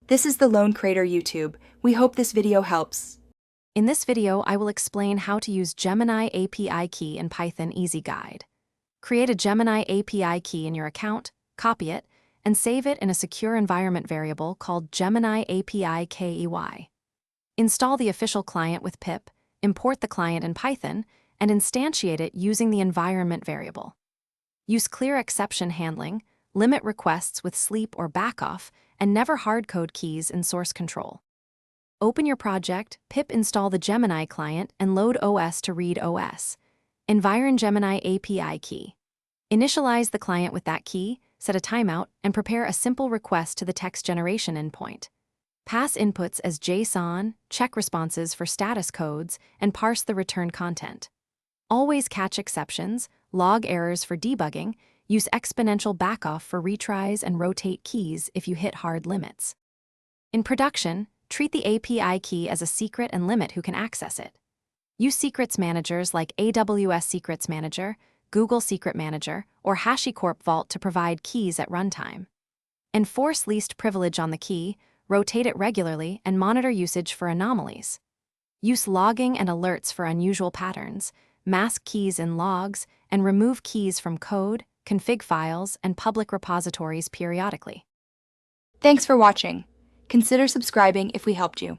This is the Lone Creator YouTube. We hope this video helps. In this video, I will explain how to use Gemini API Key in Python Easy Guide. Create a Gemini API Key in your account, copy it, and save it in a secure environment variable called Gemini API Key. Install the official client with pip, import the client in Python, and instantiate it using the environment variable. Use clear exception handling, limit requests with sleep or backoff, and never hardcode keys in source control. Open your project, pip install the Gemini client, and load OS to read OS. Environ Gemini API Key. Initialize the client with that key, set a timeout, and prepare a simple request to the text generation endpoint. Pass inputs as JSON, check responses for status codes, and parse the return content. Always catch exceptions, log errors for debugging, use exponential backoff for retries, and rotate keys if you hit hard limits. In production, treat the API key as a secret and limit who can access it. Use secrets managers like AWS Secrets Manager, Google Secret Manager, or HashiCorp Vault to provide keys at runtime. Enforce least privilege on the key, rotate it regularly, and monitor usage for anomalies. Use logging and alerts for unusual patterns, mask keys in logs, and remove keys from code, config files, and public repositories periodically. Thanks for watching. Consider subscribing if we helped you.